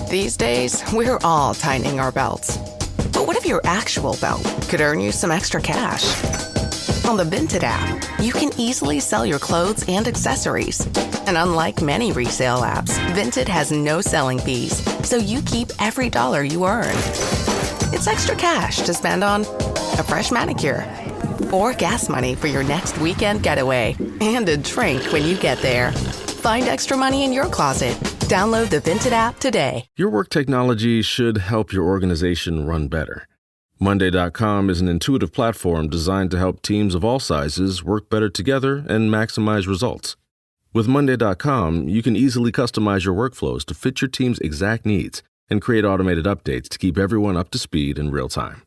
These days, we're all tightening our belts. But what if your actual belt could earn you some extra cash? On the Vinted app, you can easily sell your clothes and accessories. And unlike many resale apps, Vinted has no selling fees, so you keep every dollar you earn. It's extra cash to spend on a fresh manicure or gas money for your next weekend getaway and a drink when you get there. Find extra money in your closet. Download the Vinted app today. Your work technology should help your organization run better. Monday.com is an intuitive platform designed to help teams of all sizes work better together and maximize results. With Monday.com, you can easily customize your workflows to fit your team's exact needs and create automated updates to keep everyone up to speed in real time.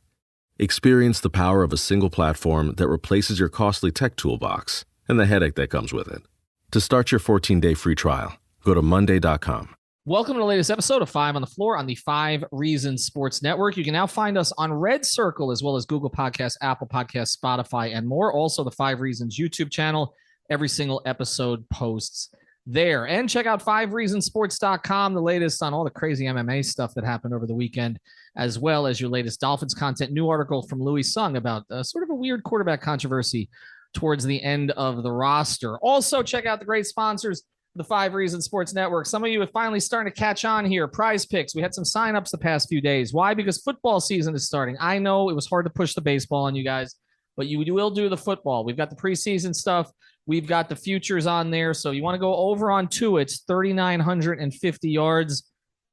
Experience the power of a single platform that replaces your costly tech toolbox and the headache that comes with it. To start your 14-day free trial, go to Monday.com. Welcome to the latest episode of 5 on the Floor on the 5 Reasons Sports Network. You can now find us on Red Circle as well as Google Podcasts, Apple Podcasts, Spotify, and more. Also, the 5 Reasons YouTube channel. Every single episode posts there. And check out 5reasonsports.com, the latest on all the crazy MMA stuff that happened over the weekend, as well as your latest Dolphins content. New article from Louis Sung about sort of a weird quarterback controversy towards the end of the roster. Also, check out the great sponsors, the 5 Reasons Sports Network. Some of you are finally starting to catch on here. Prize Picks. We had some signups the past few days. Why? Because football season is starting. I know it was hard to push the baseball on you guys, but you will do the football. We've got the preseason stuff. We've got the futures on there. So you want to go over on Tuitt's 3,950 yards.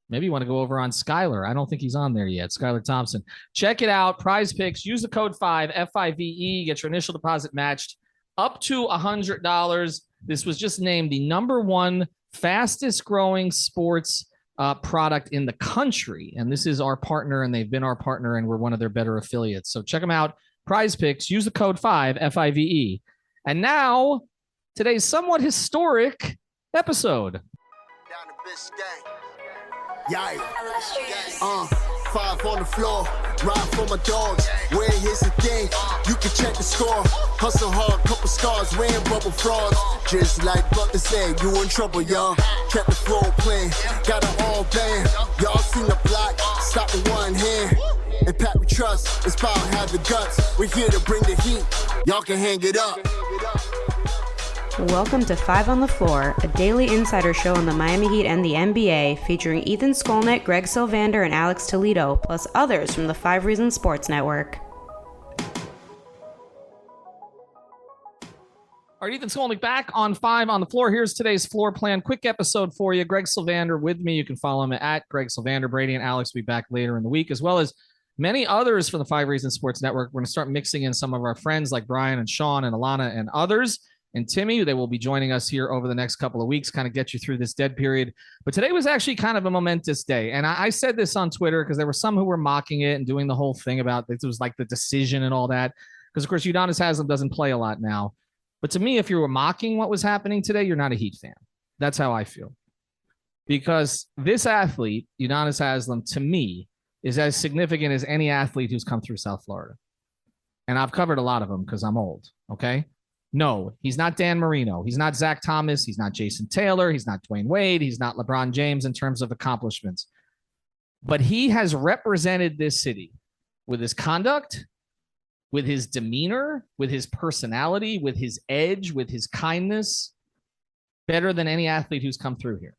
Maybe you want to go over on Skyler. I don't think he's on there yet. Skyler Thompson. Check it out. Prize Picks. Use the code 5, F-I-V-E. Get your initial deposit matched up to $100. This was just named the #1 fastest growing sports product in the country. And this is our partner, and they've been our partner, and we're one of their better affiliates. So check them out. Prize Picks. Use the code 5, F-I-V-E. And now, today's somewhat historic episode. Down to Biscayne. Yikes. 5 on the floor, ride for my dogs. Where here's the thing, you can check the score. Hustle hard, couple scars, wearing rubber frauds. Just like Butler said, you in trouble, y'all. Kept the floor playing, got it all banned. Y'all seen the block, stop with one hand. And Pat, we trust, it's power, have the guts. We're here to bring the heat, y'all can hang it up. Welcome to 5 on the Floor, a daily insider show on the Miami Heat and the NBA, featuring Ethan Skolnick, Greg Sylvander, and Alex Toledo, plus others from the 5 Reasons Sports Network. All right, Ethan Skolnick back on 5 on the Floor. Here's today's floor plan. Quick episode for you. Greg Sylvander with me. You can follow him at Greg Sylvander. Brady and Alex will be back later in the week, as well as many others from the 5 Reasons Sports Network. We're going to start mixing in some of our friends like Brian and Sean and Alana and others. And Timmy, they will be joining us here over the next couple of weeks, kind of get you through this dead period. But today was actually kind of a momentous day. And I said this on Twitter because there were some who were mocking it and doing the whole thing about it was like the decision and all that. Because, of course, Udonis Haslem doesn't play a lot now. But to me, if you were mocking what was happening today, you're not a Heat fan. That's how I feel. Because this athlete, Udonis Haslem, to me, is as significant as any athlete who's come through South Florida. And I've covered a lot of them because I'm old, okay? No, he's not Dan Marino. He's not Zach Thomas. He's not Jason Taylor. He's not Dwayne Wade. He's not LeBron James in terms of accomplishments. But he has represented this city with his conduct, with his demeanor, with his personality, with his edge, with his kindness, better than any athlete who's come through here.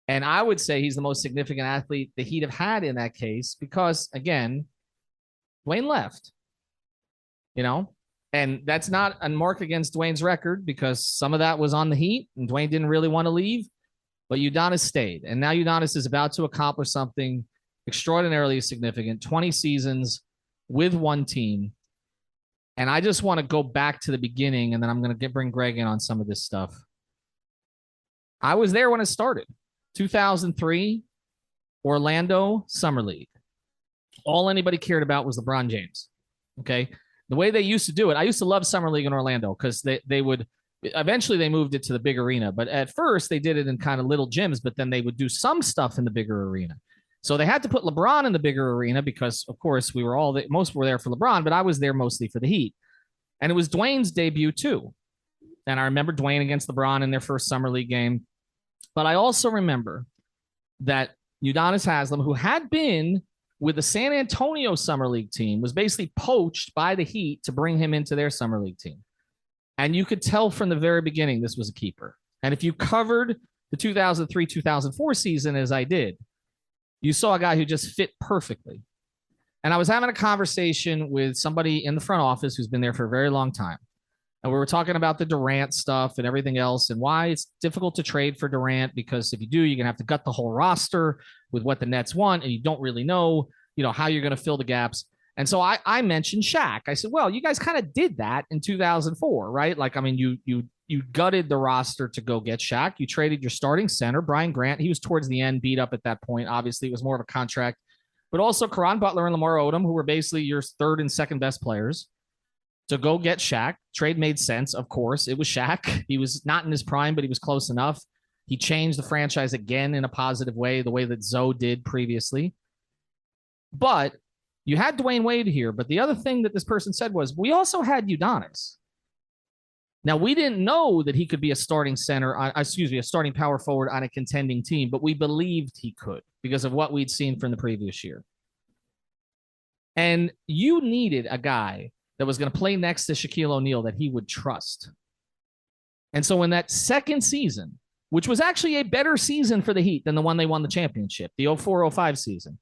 And I would say he's the most significant athlete the Heat have had in that case because, again, Dwayne left, and that's not a mark against Dwayne's record because some of that was on the Heat and Dwayne didn't really want to leave, but Udonis stayed. And now Udonis is about to accomplish something extraordinarily significant, 20 seasons with one team. And I just want to go back to the beginning, and then I'm going to bring Greg in on some of this stuff. I was there when it started. 2003, Orlando Summer League. All anybody cared about was LeBron James. Okay. The way they used to do it, I used to love Summer League in Orlando because they would eventually they moved it to the big arena. But at first they did it in kind of little gyms, but then they would do some stuff in the bigger arena. So they had to put LeBron in the bigger arena because, of course, we were most were there for LeBron, but I was there mostly for the Heat. And it was Dwayne's debut too. And I remember Dwayne against LeBron in their first Summer League game. But I also remember that Udonis Haslem, who had been with the San Antonio Summer League team, was basically poached by the Heat to bring him into their Summer League team. And you could tell from the very beginning this was a keeper. And if you covered the 2003-2004 season as I did, you saw a guy who just fit perfectly. And I was having a conversation with somebody in the front office who's been there for a very long time. And we were talking about the Durant stuff and everything else and why it's difficult to trade for Durant, because if you do, you're going to have to gut the whole roster with what the Nets want, and you don't really know, how you're going to fill the gaps. And so I mentioned Shaq. I said, well, you guys kind of did that in 2004, right? Like, I mean, you gutted the roster to go get Shaq. You traded your starting center, Brian Grant. He was towards the end, beat up at that point. Obviously, it was more of a contract. But also Caron Butler and Lamar Odom, who were basically your third and second best players, to go get Shaq. Trade made sense, of course. It was Shaq. He was not in his prime, but he was close enough. He changed the franchise again in a positive way, the way that Zoe did previously. But you had Dwayne Wade here. But the other thing that this person said was, we also had Udonis. Now, we didn't know that he could be a starting a starting power forward on a contending team, but we believed he could because of what we'd seen from the previous year. And you needed a guy that was going to play next to Shaquille O'Neal that he would trust. And so in that second season, which was actually a better season for the Heat than the one they won the championship, the 04-05 season,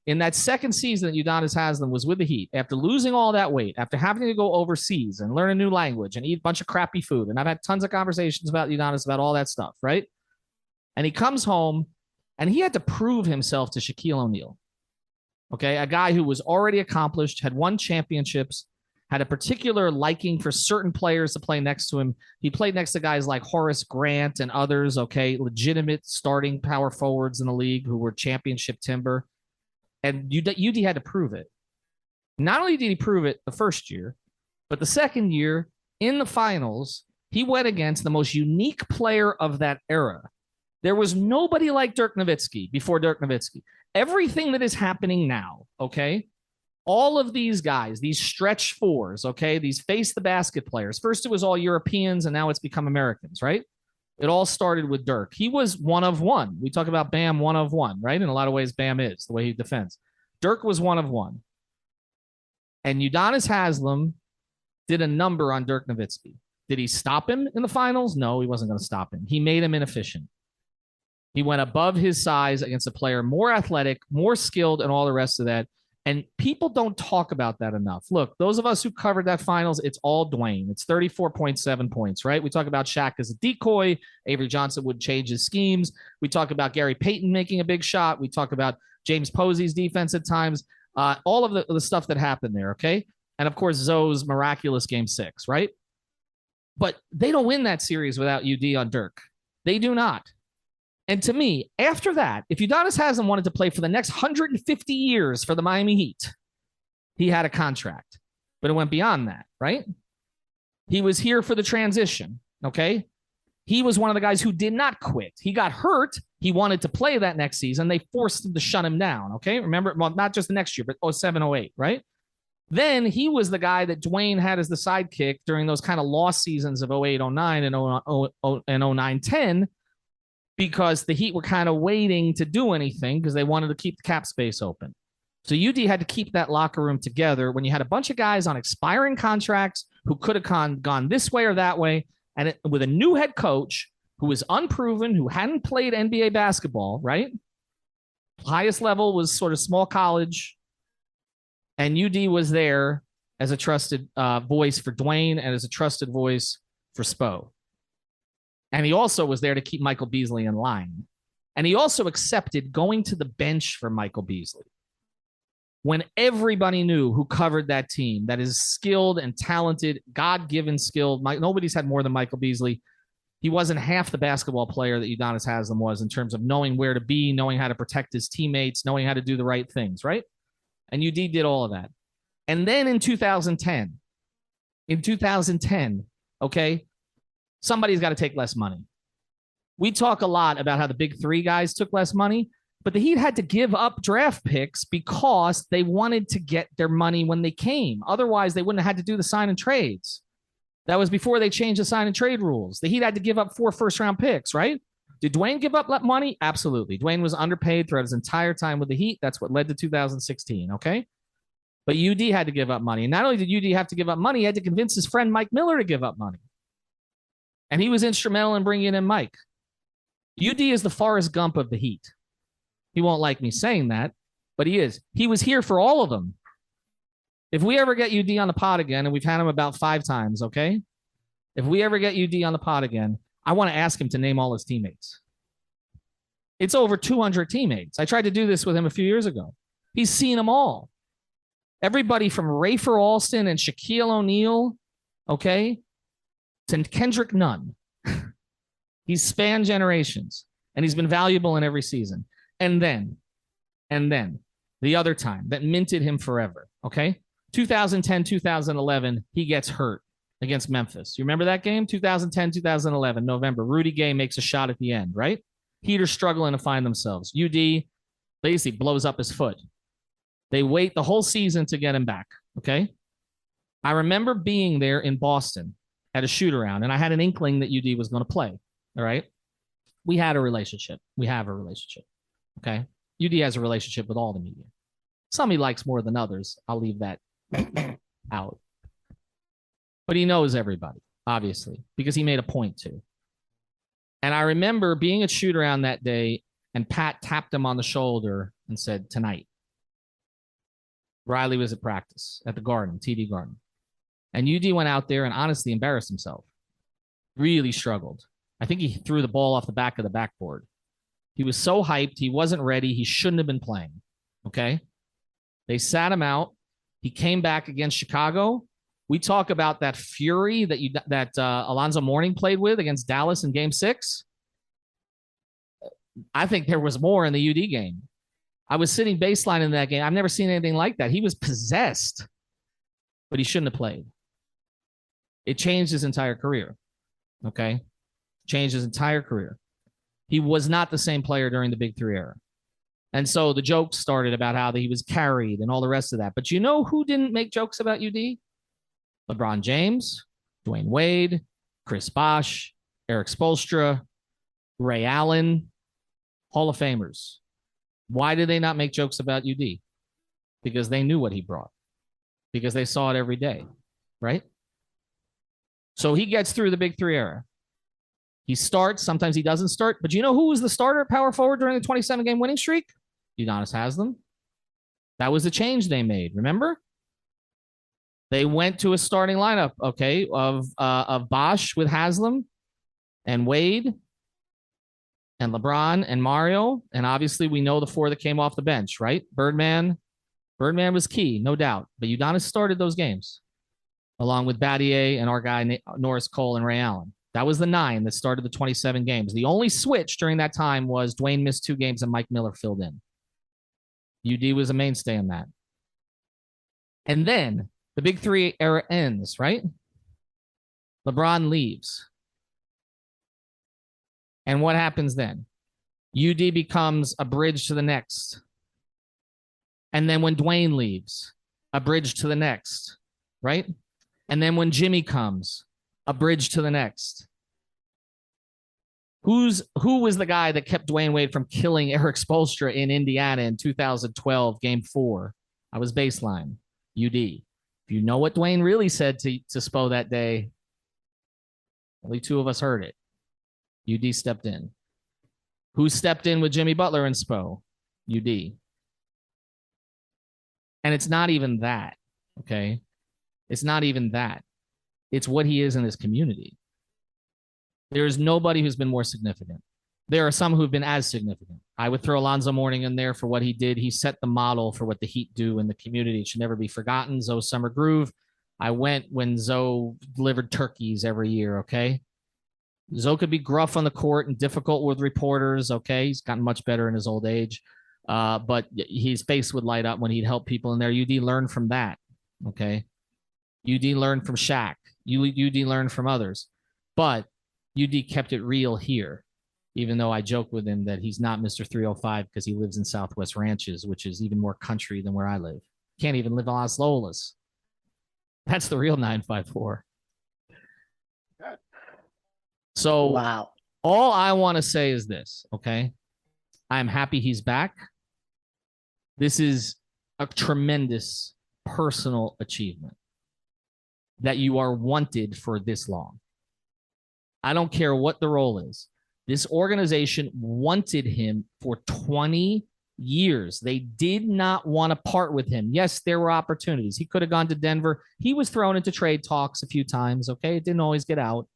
in that second season that Udonis Haslem was with the Heat, after losing all that weight, after having to go overseas and learn a new language and eat a bunch of crappy food, and I've had tons of conversations about Udonis about all that stuff, right? And he comes home, and he had to prove himself to Shaquille O'Neal, okay? A guy who was already accomplished, had won championships, had a particular liking for certain players to play next to him. He played next to guys like Horace Grant and others, okay, legitimate starting power forwards in the league who were championship timber. And UD had to prove it. Not only did he prove it the first year, but the second year in the finals, he went against the most unique player of that era. There was nobody like Dirk Nowitzki before Dirk Nowitzki. Everything that is happening now, okay, all of these guys, these stretch fours, okay, these face the basket players. First, it was all Europeans, and now it's become Americans, right? It all started with Dirk. He was one of one. We talk about Bam, one of one, right? In a lot of ways, Bam is the way he defends. Dirk was one of one. And Udonis Haslem did a number on Dirk Nowitzki. Did he stop him in the finals? No, he wasn't going to stop him. He made him inefficient. He went above his size against a player more athletic, more skilled, and all the rest of that. And people don't talk about that enough. Look, those of us who covered that finals, it's all Dwayne. It's 34.7 points, right? We talk about Shaq as a decoy. Avery Johnson would change his schemes. We talk about Gary Payton making a big shot. We talk about James Posey's defense at times. All of the stuff that happened there, okay? And, of course, Zoe's miraculous Game 6, right? But they don't win that series without UD on Dirk. They do not. And to me, after that, if Udonis Haslem wanted to play for the next 150 years for the Miami Heat, he had a contract. But it went beyond that, right? He was here for the transition, okay? He was one of the guys who did not quit. He got hurt. He wanted to play that next season. They forced him to shut him down, okay? Remember, well, not just the next year, but 07-08, right? Then he was the guy that Dwayne had as the sidekick during those kind of lost seasons of 08-09 and 09-10, because the Heat were kind of waiting to do anything because they wanted to keep the cap space open. So UD had to keep that locker room together when you had a bunch of guys on expiring contracts who could have gone this way or that way, and with a new head coach who was unproven, who hadn't played NBA basketball, right? Highest level was sort of small college, and UD was there as a trusted voice for Dwayne and as a trusted voice for Spo. And he also was there to keep Michael Beasley in line. And he also accepted going to the bench for Michael Beasley when everybody knew who covered that team that is skilled and talented, God-given skilled. Nobody's had more than Michael Beasley. He wasn't half the basketball player that Udonis Haslem was in terms of knowing where to be, knowing how to protect his teammates, knowing how to do the right things, right? And UD did all of that. And then in 2010, okay, somebody's got to take less money. We talk a lot about how the big three guys took less money, but the Heat had to give up draft picks because they wanted to get their money when they came. Otherwise, they wouldn't have had to do the sign and trades. That was before they changed the sign and trade rules. The Heat had to give up 4 first-round picks, right? Did Dwayne give up money? Absolutely. Dwayne was underpaid throughout his entire time with the Heat. That's what led to 2016, okay? But UD had to give up money. And not only did UD have to give up money, he had to convince his friend Mike Miller to give up money. And he was instrumental in bringing in Mike. UD is the Forrest Gump of the Heat. He won't like me saying that, but he is. He was here for all of them. If we ever get UD on the pod again, and we've had him about 5 times, okay? If we ever get UD on the pod again, I want to ask him to name all his teammates. It's over 200 teammates. I tried to do this with him a few years ago. He's seen them all. Everybody from Rafer Alston and Shaquille O'Neal, okay, to Kendrick Nunn. He's spanned generations, and he's been valuable in every season. And then, the other time that minted him forever, okay? 2010, 2011, he gets hurt against Memphis. You remember that game? 2010, 2011, November. Rudy Gay makes a shot at the end, right? Heat are struggling to find themselves. UD basically blows up his foot. They wait the whole season to get him back, okay? I remember being there in Boston at a shoot-around, and I had an inkling that UD was going to play, all right? We had a relationship. We have a relationship, okay? UD has a relationship with all the media. Some he likes more than others. I'll leave that out. But he knows everybody, obviously, because he made a point to. And I remember being at shoot-around that day, and Pat tapped him on the shoulder and said, tonight. Riley was at practice at the Garden, TD Garden. And UD went out there and honestly embarrassed himself. Really struggled. I think he threw the ball off the back of the backboard. He was so hyped. He wasn't ready. He shouldn't have been playing. Okay? They sat him out. He came back against Chicago. We talk about that fury that Alonzo Mourning played with against Dallas in Game 6. I think there was more in the UD game. I was sitting baseline in that game. I've never seen anything like that. He was possessed, but he shouldn't have played. It changed his entire career. Okay? Changed his entire career. He was not the same player during the Big Three era. And so the jokes started about how he was carried and all the rest of that. But you know who didn't make jokes about UD? LeBron James, Dwayne Wade, Chris Bosh, Eric Spoelstra, Ray Allen, Hall of Famers. Why did they not make jokes about UD? Because they knew what he brought. Because they saw it every day, right? So he gets through the Big Three era. He starts, sometimes he doesn't start. But you know who was the starter at power forward during the 27-game winning streak? Udonis Haslem. That was the change they made, remember? They went to a starting lineup, okay, of Bosh with Haslem and Wade and LeBron and Mario. And obviously we know the 4 that came off the bench, right? Birdman was key, no doubt. But Udonis started those games along with Battier and our guy Norris Cole and Ray Allen. That was the 9 that started the 27 games. The only switch during that time was Dwayne missed 2 games and Mike Miller filled in. UD was a mainstay in that. And then the Big Three era ends, right? LeBron leaves. And what happens then? UD becomes a bridge to the next. And then when Dwayne leaves, a bridge to the next, right? And then when Jimmy comes, a bridge to the next. Who was the guy that kept Dwayne Wade from killing Eric Spoelstra in Indiana in 2012, Game 4? I was baseline, UD. If you know what Dwayne really said to Spo that day, only 2 of us heard it. UD stepped in. Who stepped in with Jimmy Butler and Spo? UD. And it's not even that, okay? It's not even that. It's what he is in this community. There is nobody who's been more significant. There are some who've been as significant. I would throw Alonzo Mourning in there for what he did. He set the model for what the Heat do in the community. It should never be forgotten. Zoe Summer Groove. I went when Zoe delivered turkeys every year, okay? Zoe could be gruff on the court and difficult with reporters, okay? He's gotten much better in his old age. But his face would light up when he'd help people in there. UD learned from that, okay? UD learned from Shaq. UD learned from others. But UD kept it real here, even though I joke with him that he's not Mr. 305 because he lives in Southwest Ranches, which is even more country than where I live. Can't even live on Las Lolas. That's the real 954. So wow. All I want to say is this, okay? I'm happy he's back. This is a tremendous personal achievement that you are wanted for this long. I don't care what the role is. This organization wanted him for 20 years. They did not want to part with him. Yes, there were opportunities. He could have gone to Denver. He was thrown into trade talks a few times, okay? It didn't always get out.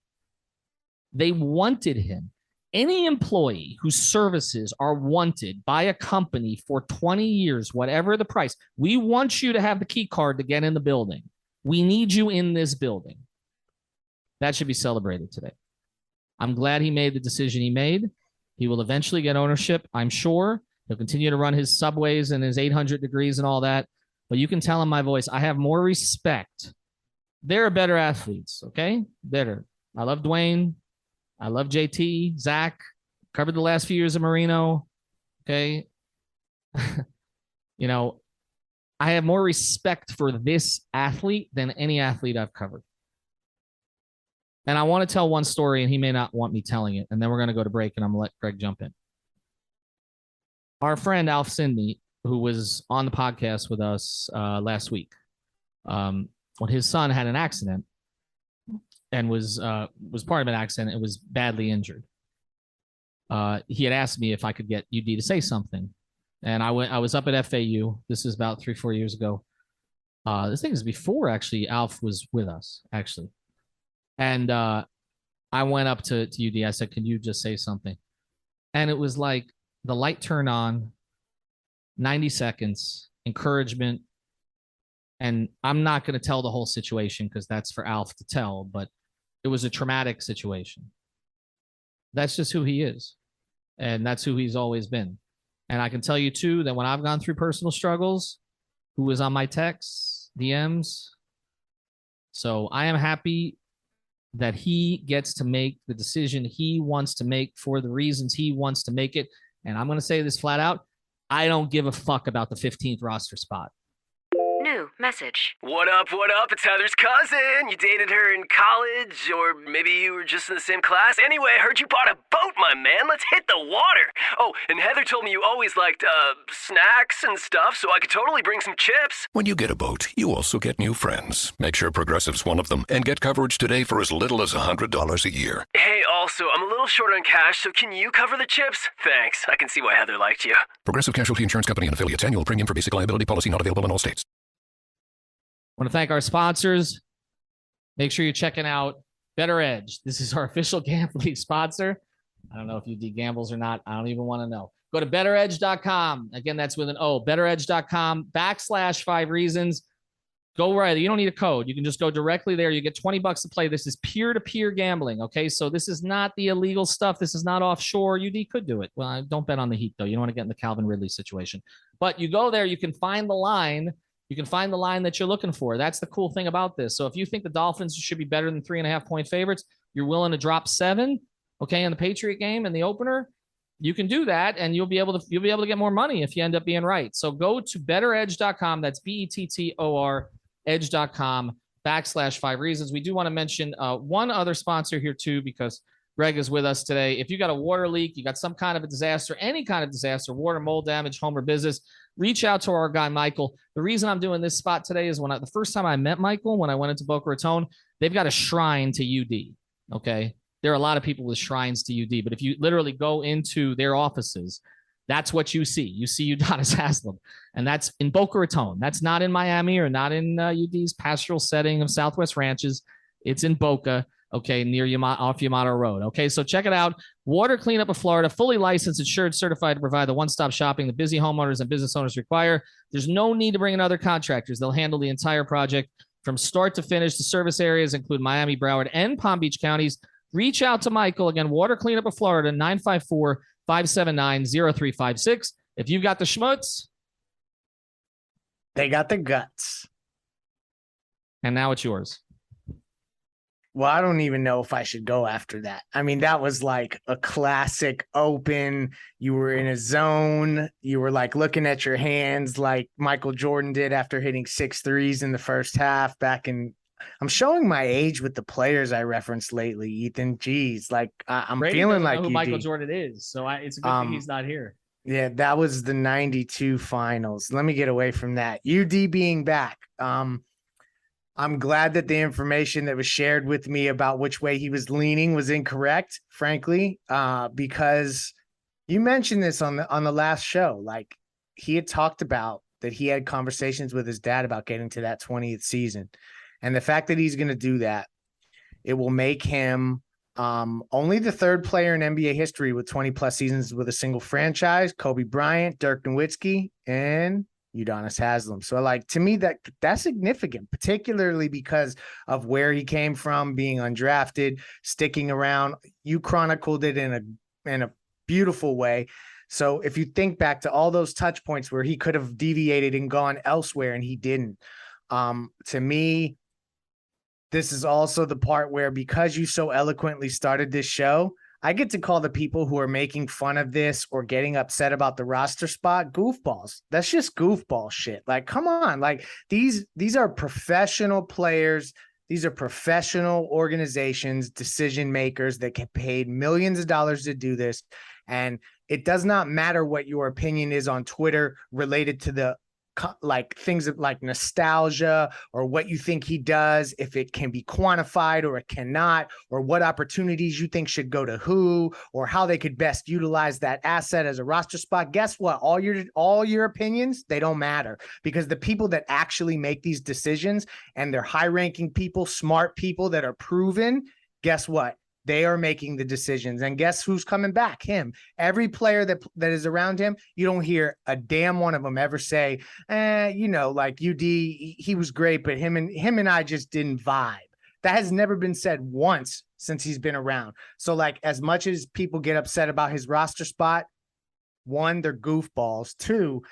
They wanted him. Any employee whose services are wanted by a company for 20 years, whatever the price, we want you to have the key card to get in the building. We need you in this building. That should be celebrated today. I'm glad he made the decision he made. He will eventually get ownership, I'm sure. He'll continue to run his subways and his 800 degrees and all that. But you can tell in my voice, I have more respect. They're better athletes, okay? Better. I love Dwayne. I love JT, Zach. Covered the last few years of Marino, okay? You know, I have more respect for this athlete than any athlete I've covered. And I want to tell one story, and he may not want me telling it. And then we're going to go to break, and I'm going to let Greg jump in. Our friend Alf Sydney, who was on the podcast with us last week, when his son had an accident and was part of an accident and was badly injured, he had asked me if I could get UD to say something. And I was up at FAU. This is about 3-4 years ago. This thing is before, actually, Alf was with us, actually. And I went up to UD. I said, can you just say something? And it was like the light turned on, 90 seconds, encouragement. And I'm not going to tell the whole situation because that's for Alf to tell, but it was a traumatic situation. That's just who he is. And that's who he's always been. And I can tell you, too, that when I've gone through personal struggles, who was on my texts, DMs. So I am happy that he gets to make the decision he wants to make for the reasons he wants to make it. And I'm going to say this flat out. I don't give a fuck about the 15th roster spot. New message. What up, what up? It's Heather's cousin. You dated her in college, or maybe you were just in the same class. Anyway, I heard you bought a boat, my man. Let's hit the water. Oh, and Heather told me you always liked, snacks and stuff, so I could totally bring some chips. When you get a boat, you also get new friends. Make sure Progressive's one of them, and get coverage today for as little as $100 a year. Hey, also, I'm a little short on cash, so can you cover the chips? Thanks. I can see why Heather liked you. Progressive Casualty Insurance Company and Affiliates. Annual premium for basic liability policy not available in all states. I want to thank our sponsors. Make sure you're checking out Better Edge. This is our official gambling sponsor. I don't know if you do gambles or not. I don't even want to know. Go to betteredge.com. Again, that's with an O. betteredge.com/5 reasons. Go right. You don't need a code. You can just go directly there. You get $20 to play. This is peer-to-peer gambling. Okay, so this is not the illegal stuff. This is not offshore. UD could do it. Well, don't bet on the Heat, though. You don't want to get in the Calvin Ridley situation. But you go there. You can find the line. You can find the line that you're looking for. That's the cool thing about this. So if you think the Dolphins should be better than 3.5-point favorites, you're willing to drop 7, okay, in the Patriot game and the opener, you can do that, and you'll be able to get more money if you end up being right. So go to betteredge.com. That's BETTOR edge.com/5 reasons. We do want to mention one other sponsor here too, because Greg is with us today. If you got a water leak, you got some kind of a disaster, any kind of disaster, water, mold damage, home or business, reach out to our guy, Michael. The reason I'm doing this spot today is the first time I met Michael, when I went into Boca Raton, they've got a shrine to UD. Okay. There are a lot of people with shrines to UD, but if you literally go into their offices, that's what you see. You see Udonis Haslem, and that's in Boca Raton. That's not in Miami or not in UD's pastoral setting of Southwest Ranches. It's in Boca. Okay, near off Yamato Road. Okay, so check it out. Water Cleanup of Florida, fully licensed, insured, certified to provide the one-stop shopping the busy homeowners and business owners require. There's no need to bring in other contractors. They'll handle the entire project from start to finish. The service areas include Miami, Broward, and Palm Beach counties. Reach out to Michael. Again, Water Cleanup of Florida, 954-579-0356. If you've got the schmutz, they got the guts. And now it's yours. Well, I don't even know if I should go after that. I mean, that was like a classic open. You were in a zone. You were like looking at your hands like Michael Jordan did after hitting 6 threes in the first half back in I'm showing my age with the players I referenced lately, Ethan. Jeez, like I'm Brady feeling doesn't like know who UD. Michael Jordan is, so it's a good thing he's not here. Yeah, that was the 92 finals. Let me get away from that. UD being back. I'm glad that the information that was shared with me about which way he was leaning was incorrect, frankly, because you mentioned this on the last show. Like, he had talked about that he had conversations with his dad about getting to that 20th season. And the fact that he's going to do that, it will make him only the third player in NBA history with 20 plus seasons with a single franchise. Kobe Bryant, Dirk Nowitzki, and Udonis Haslem. So, like, to me, that's significant, particularly because of where he came from, being undrafted, sticking around. You chronicled it in a beautiful way. So if you think back to all those touch points where he could have deviated and gone elsewhere and he didn't, to me, this is also the part where, because you so eloquently started this show, I get to call the people who are making fun of this or getting upset about the roster spot goofballs. That's just goofball shit. Like, come on. Like, these are professional players. These are professional organizations, decision makers that get paid millions of dollars to do this. And it does not matter what your opinion is on Twitter related to the like things like nostalgia or what you think he does, if it can be quantified or it cannot, or what opportunities you think should go to who, or how they could best utilize that asset as a roster spot. Guess what? All your opinions, they don't matter, because the people that actually make these decisions, and they're high-ranking people, smart people that are proven, guess what? They are making the decisions. And guess who's coming back? Him. Every player that is around him, you don't hear a damn one of them ever say, like UD, he was great, but him and I just didn't vibe. That has never been said once since he's been around. So, like, as much as people get upset about his roster spot, one, they're goofballs. Two,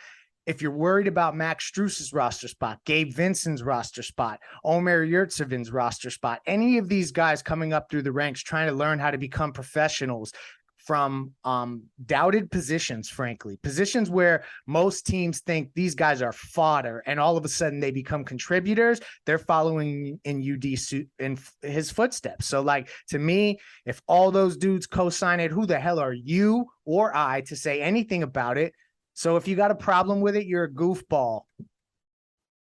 if you're worried about Max Strus's roster spot, Gabe Vincent's roster spot, Omer Yurtseven's roster spot, any of these guys coming up through the ranks trying to learn how to become professionals from doubted positions, frankly, positions where most teams think these guys are fodder, and all of a sudden they become contributors. They're following in his footsteps. So, like, to me, if all those dudes co-sign it, who the hell are you or I to say anything about it? So if you got a problem with it, you're a goofball.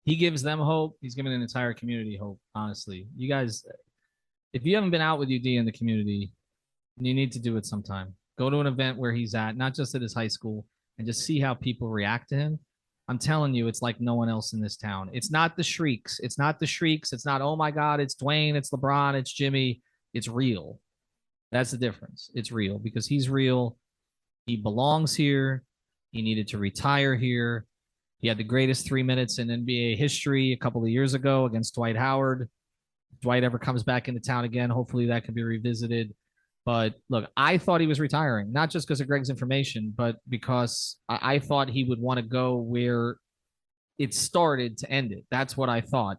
He gives them hope. He's giving an entire community hope, honestly. You guys, if you haven't been out with UD in the community, you need to do it sometime. Go to an event where he's at, not just at his high school, and just see how people react to him. I'm telling you, it's like no one else in this town. It's not the shrieks. It's not, oh my God, it's Dwayne, it's LeBron, it's Jimmy. It's real. That's the difference. It's real because he's real. He belongs here. He needed to retire here. He had the greatest 3 minutes in NBA history a couple of years ago against Dwight Howard. If Dwight ever comes back into town again, hopefully that can be revisited. But look, I thought he was retiring, not just because of Greg's information, but because I thought he would want to go where it started to end it. That's what I thought.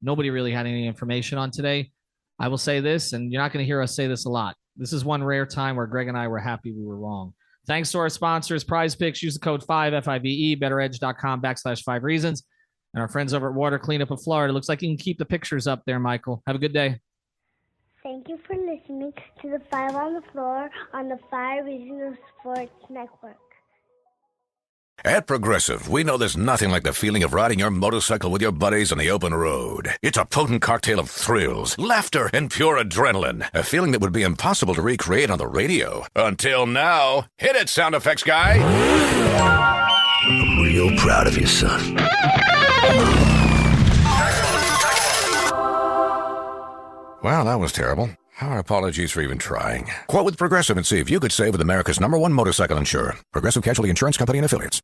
Nobody really had any information on today. I will say this, and you're not going to hear us say this a lot. This is one rare time where Greg and I were happy we were wrong. Thanks to our sponsors, Prize Picks. Use the code 5, F-I-V-E, betteredge.com/5 reasons. And our friends over at Water Cleanup of Florida. Looks like you can keep the pictures up there, Michael. Have a good day. Thank you for listening to the 5 on the Floor on the 5 Reasons Sports Network. At Progressive, we know there's nothing like the feeling of riding your motorcycle with your buddies on the open road. It's a potent cocktail of thrills, laughter, and pure adrenaline. A feeling that would be impossible to recreate on the radio. Until now. Hit it, sound effects guy! I'm real proud of you, son. Well, that was terrible. Our apologies for even trying. Quote with Progressive and see if you could save with America's #1 motorcycle insurer. Progressive Casualty Insurance Company and Affiliates.